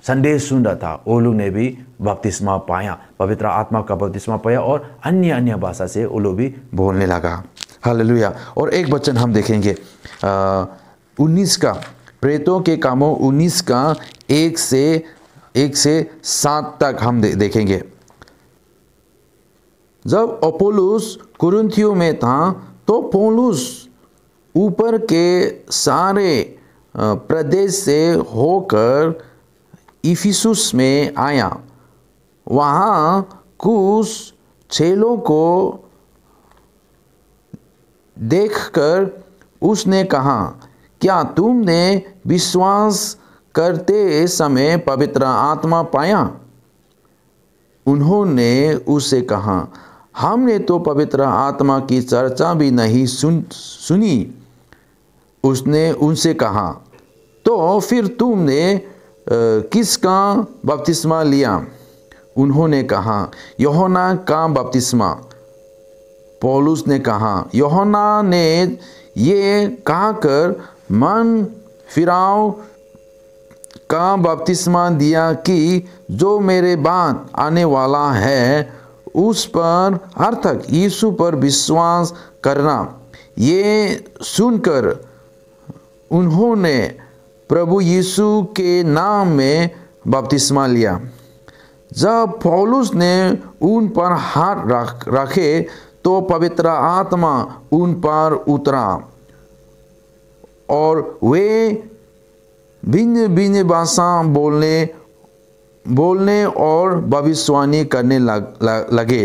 S3: संदेश सुन रहा था, वो लोग ने भी बपतिस्मा पाया, पवित्र आत्मा का बपतिस्मा पाया और अन्य भाषा से वो लोग भी बोलने लगा। हालेलुया। और एक वचन हम देखेंगे 19 का, प्रेतों के कामों 19 का 1 से 7 तक हम देखेंगे। जब अपोलोस कुरिन्थियों में था तो पौलुस ऊपर के सारे प्रदेश से होकर इफिसुस में आया। वहाँ कुछ चेलों को देखकर उसने कहा, क्या तुमने विश्वास करते समय पवित्र आत्मा पाया? उन्होंने उससे कहा, हमने तो पवित्र आत्मा की चर्चा भी नहीं सुनी। उसने उनसे कहा, तो फिर तुमने किसका बपतिस्मा लिया? उन्होंने कहा, यूहन्ना का बपतिस्मा। पौलुस ने कहा, यूहन्ना ने ये कहकर मन फिराव का बपतिस्मा दिया कि जो मेरे बाद आने वाला है उस पर अर्थात यीशु पर विश्वास करना। ये सुनकर उन्होंने प्रभु यीशु के नाम में बपतिस्मा लिया। जब पौलुस ने उन पर हाथ रखे तो पवित्र आत्मा उन पर उतरा और वे भिन्न भाषा बोलने और भविष्यवाणी करने लगे।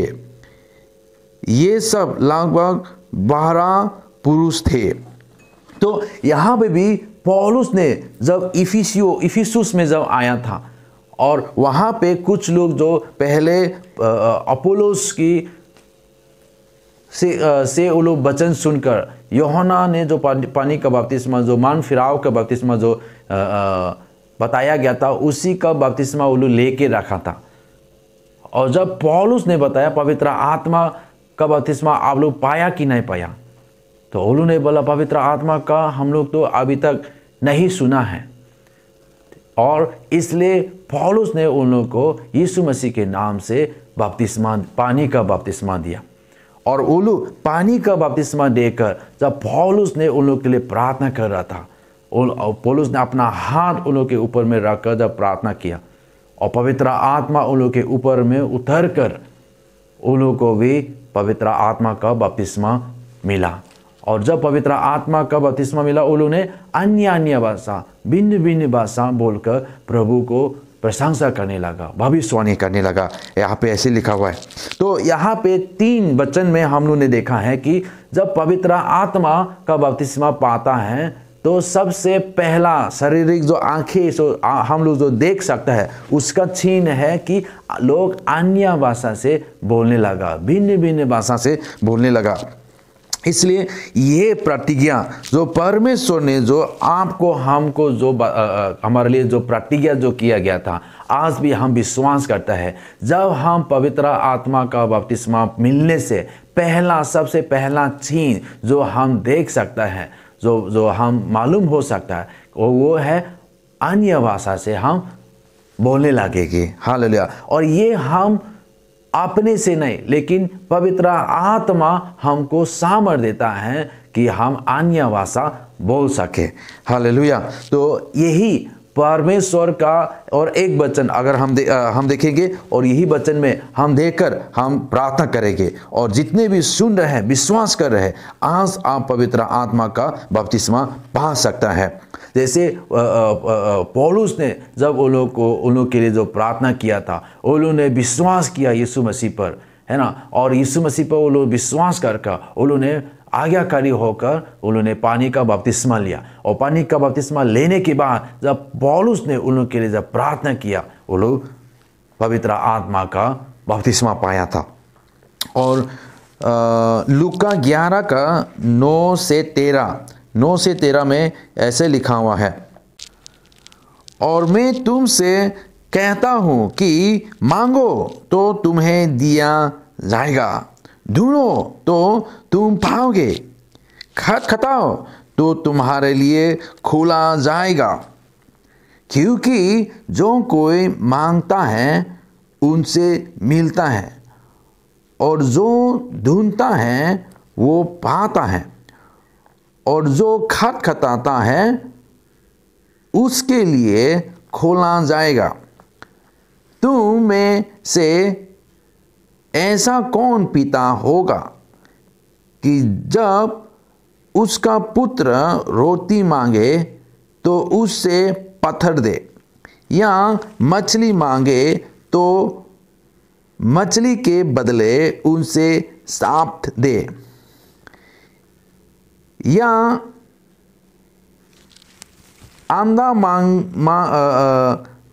S3: ये सब लगभग 12 पुरुष थे। तो यहाँ पे भी पौलुस ने जब इफिसुस में जब आया था और वहाँ पे कुछ लोग जो पहले अपोलोस की से वो लोग वचन सुनकर यूहन्ना ने जो पानी का बपतिस्मा, जो मान फिराव का बपतिस्मा जो बताया गया था, उसी का बपतिस्मा वो लोग लेके रखा था। और जब पौलुस ने बताया पवित्र आत्मा का बपतिस्मा आप लोग पाया कि नहीं पाया, तो वो लोग ने बोला पवित्र आत्मा का हम लोग तो अभी तक नहीं सुना है। और इसलिए पौलुस ने उन लोगों को यीशु मसीह के नाम से बपतिस्मा, पानी का बपतिस्मा दिया। और वो लोग पानी का बपतिस्मा देकर जब पौलुस ने उन लोगों के लिए प्रार्थना कर रहा था, पौलुस ने अपना हाथ उन लोगों के ऊपर में रखकर जब प्रार्थना किया, और पवित्र आत्मा उन लोगों के ऊपर में उतर कर उन लोगों को भी पवित्र आत्मा का बपतिस्मा मिला। और जब पवित्र आत्मा का बपतिस्मा मिला, उन लोगों ने अन्य भाषा, भिन्न भिन्न भाषा बोलकर प्रभु को प्रशंसा करने लगा, भविष्यवाणी करने लगा। यहाँ पे ऐसे लिखा हुआ है। तो यहाँ पे 3 वचन में हम लोग ने देखा है कि जब पवित्र आत्मा का बपतिस्मा पाता है तो सबसे पहला शारीरिक जो आंखें हम लोग जो देख सकता है उसका चिन्ह है कि लोग अन्य भाषा से बोलने लगा, भिन्न भिन्न भाषा से बोलने लगा। इसलिए ये प्रतिज्ञा जो परमेश्वर ने जो आपको हमको जो हमारे लिए जो प्रतिज्ञा जो किया गया था, आज भी हम विश्वास करता है। जब हम पवित्र आत्मा का बपतिस्मा मिलने से पहला, सबसे पहला चीज जो हम देख सकता है, जो हम मालूम हो सकता है, वो है अन्य भाषा से हम बोलने लगेंगे। हालेलुया। और ये हम अपने से नहीं, लेकिन पवित्र आत्मा हमको सामर्थ देता है कि हम अन्य भाषा बोल सके। हालेलुया। तो यही परमेश्वर का और एक वचन अगर हम देखेंगे और यही वचन में हम देखकर हम प्रार्थना करेंगे, और जितने भी सुन रहे हैं, विश्वास कर रहे हैं, आज आप पवित्र आत्मा का बपतिस्मा पा सकता है। जैसे पौलुस ने जब उन लोगों के लिए जो प्रार्थना किया था, उन लोगों ने विश्वास किया यीशु मसीह पर, है ना, और यीशु मसीह पर वो लोग विश्वास करके उन लोगों ने आज्ञाकारी होकर उन्होंने पानी का बपतिस्मा लिया। और पानी का बपतिस्मा लेने के बाद जब पौलुस ने उन लोगों के लिए जब प्रार्थना किया, वो लोग पवित्र आत्मा का बपतिस्मा पाया था। और लूका 11 का 9 से 13 में ऐसे लिखा हुआ है, और मैं तुमसे कहता हूँ कि मांगो तो तुम्हें दिया जाएगा, ढूंढो तो तुम पाओगे, खटखटाओ तो तुम्हारे लिए खोला जाएगा। क्योंकि जो कोई मांगता है उनसे मिलता है, और जो ढूंढता है वो पाता है, और जो खटखटाता है उसके लिए खोला जाएगा। तुम में से ऐसा कौन पिता होगा कि जब उसका पुत्र रोटी मांगे तो उससे पत्थर दे, या मछली मांगे तो मछली के बदले उनसे सांप दे, या अंडा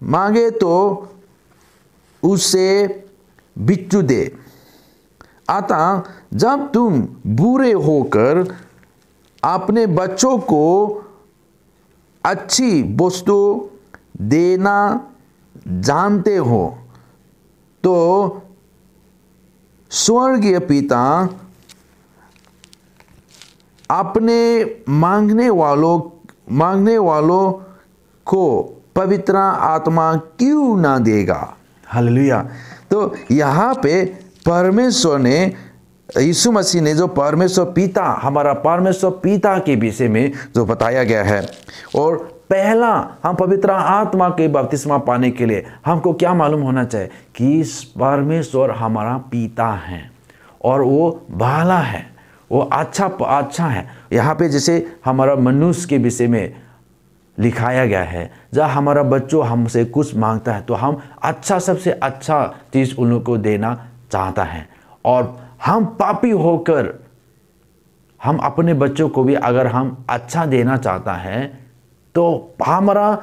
S3: मांगे तो उससे बिच्छू दे। अतः जब तुम बुरे होकर अपने बच्चों को अच्छी वस्तु देना जानते हो, तो स्वर्गीय पिता अपने मांगने वालों को पवित्र आत्मा क्यों ना देगा। हालेलुया। तो यहाँ पे परमेश्वर ने, यीशु मसीह ने जो परमेश्वर पिता, हमारा परमेश्वर पिता के विषय में जो बताया गया है, और पहला हम पवित्र आत्मा के बपतिस्मा पाने के लिए हमको क्या मालूम होना चाहिए कि परमेश्वर हमारा पिता है और वो भला है, वो अच्छा है। यहाँ पे जैसे हमारा मनुष्य के विषय में लिखाया गया है, जब हमारा बच्चों हमसे कुछ मांगता है तो हम अच्छा, सबसे अच्छा चीज़ उन लोगों को देना चाहता है। और हम पापी होकर हम अपने बच्चों को भी अगर हम अच्छा देना चाहता है, तो हमारा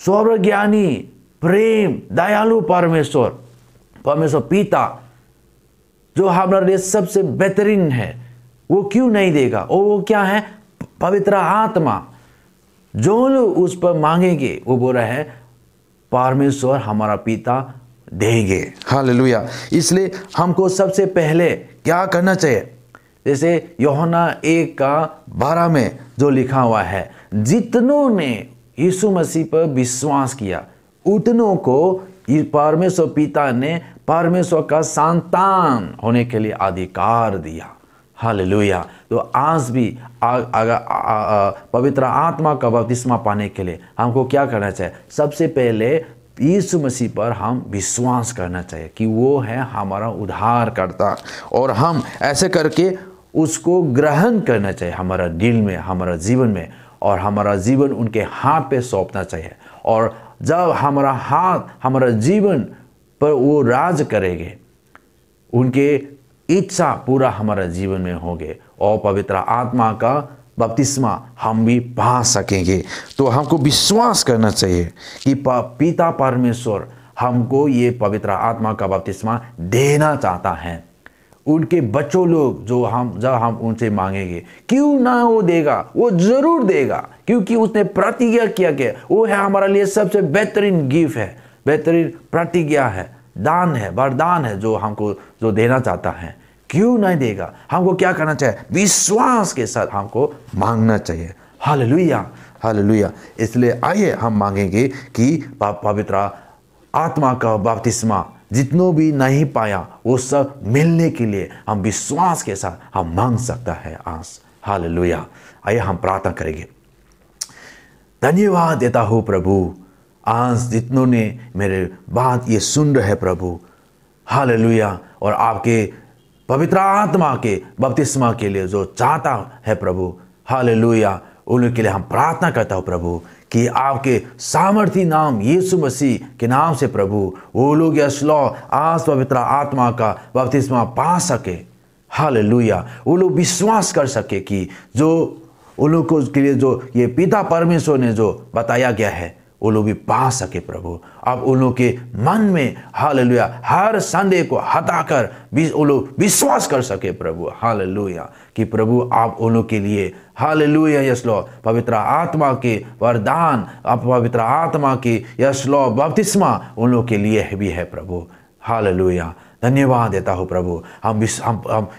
S3: सर्वज्ञानी, प्रेम, दयालु परमेश्वर पिता जो हमारे लिए सबसे बेहतरीन है, वो क्यों नहीं देगा? और वो क्या है? पवित्र आत्मा। जो लोग उस पर मांगेंगे, वो बोल रहा है परमेश्वर हमारा पिता देंगे। हालेलुया। इसलिए हमको सबसे पहले क्या करना चाहिए? जैसे यूहन्ना 1:12 में जो लिखा हुआ है, जितनों ने यीशु मसीह पर विश्वास किया उतनों को परमेश्वर पिता ने परमेश्वर का संतान होने के लिए अधिकार दिया। हालेलुया। तो आज भी पवित्र आत्मा का बपतिस्मा पाने के लिए हमको क्या करना चाहिए? सबसे पहले यीशु मसीह पर हम विश्वास करना चाहिए कि वो है हमारा उद्धारकर्ता, और हम ऐसे करके उसको ग्रहण करना चाहिए हमारा दिल में, हमारा जीवन में, और हमारा जीवन उनके हाथ पे सौंपना चाहिए। और जब हमारा हाथ हमारा जीवन पर वो राज करेंगे, उनके इच्छा पूरा हमारा जीवन में होंगे, और पवित्र आत्मा का बपतिस्मा हम भी पा सकेंगे। तो हमको विश्वास करना चाहिए कि पिता परमेश्वर हमको ये पवित्र आत्मा का बपतिस्मा देना चाहता है। उनके बच्चों लोग जब हम उनसे मांगेंगे, क्यों ना वो देगा, वो जरूर देगा, क्योंकि उसने प्रतिज्ञा किया कि वो है हमारे लिए सबसे बेहतरीन गिफ्ट है, बेहतरीन प्रतिज्ञा है, दान है, वरदान है जो हमको जो देना चाहता है। क्यों नहीं देगा? हमको क्या करना चाहिए? विश्वास के साथ हमको मांगना चाहिए। Hallelujah, hallelujah. इसलिए आइए हम मांगेंगे कि पवित्र आत्मा का बपतिस्मा जितनों भी नहीं पाया वो सब मिलने के लिए हम विश्वास के साथ हम मांग सकता है आज। हालेलुया। आइए हम प्रार्थना करेंगे। धन्यवाद देता हूँ प्रभु, आज जितनों ने मेरे बात ये सुन रहे प्रभु। हालेलुया। और आपके पवित्र आत्मा के बपतिस्मा के लिए जो चाहता है प्रभु, हालेलुया, उनके लिए हम प्रार्थना करता हूँ प्रभु कि आपके सामर्थी नाम यीशु मसीह के नाम से प्रभु वो लोग आज पवित्र आत्मा का बपतिस्मा पा सके। हालेलुया। वो लोग विश्वास कर सके कि जो उन लोगों के लिए जो ये पिता परमेश्वर ने जो बताया गया है वो लोग भी पा सके प्रभु। अब उन लोग के मन में हालेलुया हर संदेह को हटाकर वो लोग विश्वास कर सके प्रभु। हालेलुया कि प्रभु आप उन लोग के लिए हालेलुया यस लॉर्ड पवित्र आत्मा के वरदान, आप पवित्र आत्मा की यस लॉर्ड बपतिस्मा उन लोग के लिए भी है प्रभु। हालेलुया। धन्यवाद देता हूँ प्रभु। हम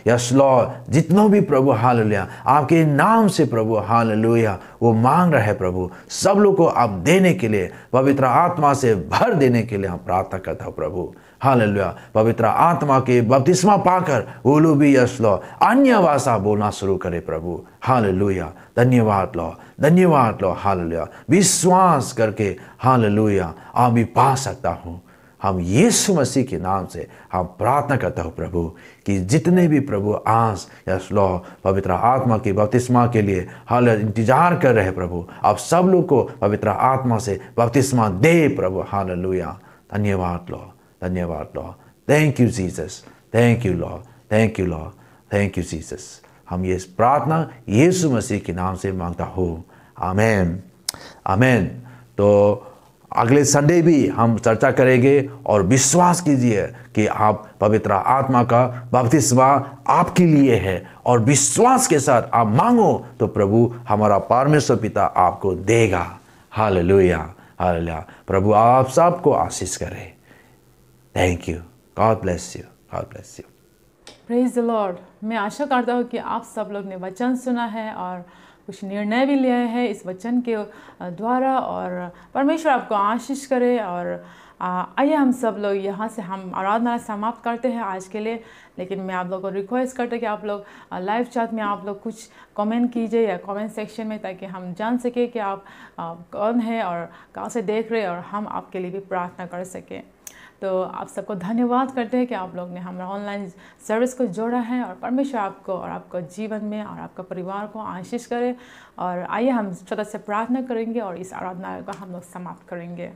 S3: यस लॉर्ड जितनों भी प्रभु हालेलुया आपके नाम से प्रभु हालेलुया वो मांग रहे प्रभु, सब लोग को आप देने के लिए पवित्र आत्मा से भर देने के लिए हम प्रार्थना करता हूँ प्रभु। हालेलुया। पवित्र आत्मा के बपतिस्मा पाकर वो लोग भी यस लॉर्ड अन्य भाषा बोलना शुरू करे प्रभु। हालेलुया। धन्यवाद लॉर्ड, धन्यवाद लॉर्ड। हालेलुया। विश्वास करके हालेलुया आप भी पा सकता हूँ। हम यीशु मसीह के नाम से हम प्रार्थना करता हूँ प्रभु कि जितने भी प्रभु आज यस लॉर्ड पवित्र आत्मा की बपतिस्मा के लिए हाल इंतजार कर रहे प्रभु, आप सब लोग को पवित्र आत्मा से बपतिस्मा दे प्रभु। हालेलुया। धन्यवाद लॉर्ड, धन्यवाद Lord. Thank you Jesus, thank you Lord, thank you Lord, thank you Jesus. हम ये प्रार्थना यीशु मसीह के नाम से मांगता हूँ। आमेन, आमेन। तो अगले संडे भी हम चर्चा करेंगे और विश्वास कीजिए कि आप पवित्र आत्मा का बपतिस्मा आपके लिए है, और विश्वास के साथ आप मांगो तो प्रभु हमारा परमेश्वर पिता आपको देगा। Hallelujah, hallelujah. प्रभु आप सबको आशीष करे। Thank you. God bless you, God bless you.
S1: Praise the Lord. मैं आशा करता हूँ कि आप सब लोग ने वचन सुना है और कुछ निर्णय भी लिया है इस वचन के द्वारा, और परमेश्वर आपको आशीष करे। और आइए हम सब लोग यहाँ से हम आराधना समाप्त करते हैं आज के लिए। लेकिन मैं आप लोगों को रिक्वेस्ट करते हैं कि आप लोग लाइव चैट में आप लोग कुछ कमेंट कीजिए या कमेंट सेक्शन में, ताकि हम जान सके कि आप कौन है और कहाँ से देख रहे हैं, और हम आपके लिए भी प्रार्थना कर सकें। तो आप सबको धन्यवाद करते हैं कि आप लोग ने हमारा ऑनलाइन सर्विस को जोड़ा है, और परमेश्वर आपको और आपको जीवन में और आपका परिवार को आशीष करे। और आइए हम छोटा सा प्रार्थना करेंगे और इस आराधना को हम लोग समाप्त करेंगे।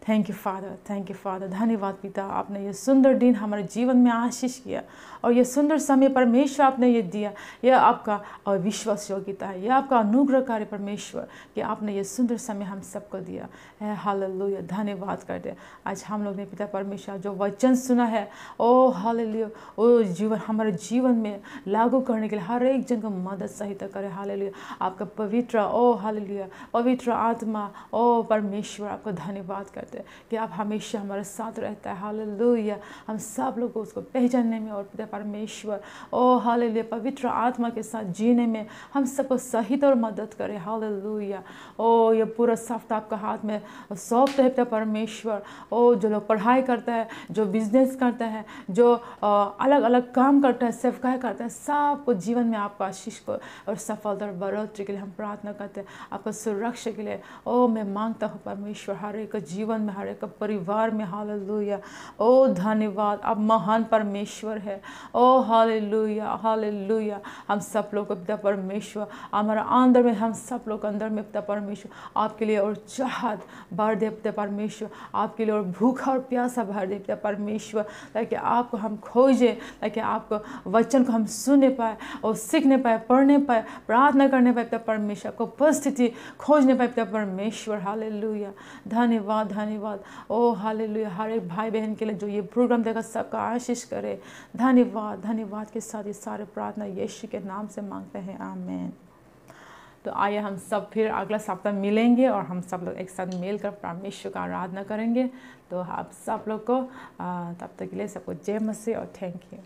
S1: थैंक यू फादर, धन्यवाद पिता। आपने ये सुंदर दिन हमारे जीवन में आशीष किया और ये सुंदर समय परमेश्वर आपने ये दिया। यह आपका अविश्वास योग्यता है, यह आपका अनुग्रहकारी परमेश्वर कि आपने ये सुंदर समय हम सबको दिया है। हालेलुया, धन्यवाद करते हैं। आज हम लोग ने पिता परमेश्वर जो वचन सुना है, ओ हालेलुया, वो जीवन हमारे जीवन में लागू करने के लिए हर एक जन को मदद सहायता करे। हालेलुया, आपका पवित्र ओ हालेलुया पवित्र आत्मा ओ परमेश्वर आपको धन्यवाद करते हैं कि आप हमेशा हमारे साथ रहता है। हालेलुया, हम सब लोग को उसको पहचानने में और पिता परमेश्वर ओ हालेलुया पवित्र आत्मा के साथ जीने में हम सबको सहित और मदद करे। हालेलुया, ओ ये पूरा सप्ताह आपका हाथ में सौंपते हैं पिता परमेश्वर। ओ जो लोग पढ़ाई करता है, जो बिजनेस करता है, जो अलग अलग काम करता है, सेवकाई करता है, सबको जीवन में आपका आशीष को और सफलता और बढ़ोतरी के लिए हम प्रार्थना करते हैं। आपका सुरक्षा के लिए ओ मैं मांगता हूँ परमेश्वर हर एक जीवन में, हर एक परिवार में। हालेलुया, ओ धन्यवाद, आप महान परमेश्वर है। ओ हालेलुया हालेलुया, हम सब लोग को पिता परमेश्वर हमारा अंदर में, हम सब लोग अंदर में पिता परमेश्वर आपके लिए और चाहत भर दे पिता परमेश्वर, आपके लिए और भूखा और प्यासा भर दे पिता परमेश्वर, ताकि आपको हम खोजें, ताकि आपको वचन को हम सुनने पाए और सीखने पाए, पढ़ने पाए, प्रार्थना करने पाए पिता परमेश्वर, आपको उपस्थिति खोजने पाए पिता परमेश्वर। हालेलुया, धन्यवाद धन्यवाद, ओ हालेलुया, हर एक भाई बहन के लिए जो ये प्रोग्राम देखा सबका आशीष करे। धन्यवाद धन्यवाद के साथ ये सारे प्रार्थना यीशु के नाम से मांगते हैं, आमीन। तो आइए हम सब फिर अगला सप्ताह मिलेंगे और हम सब लोग एक साथ मिलकर परमेश्वर का आराधना करेंगे। तो आप सब लोग को तब तक के लिए सबको जय मसीह और थैंक यू।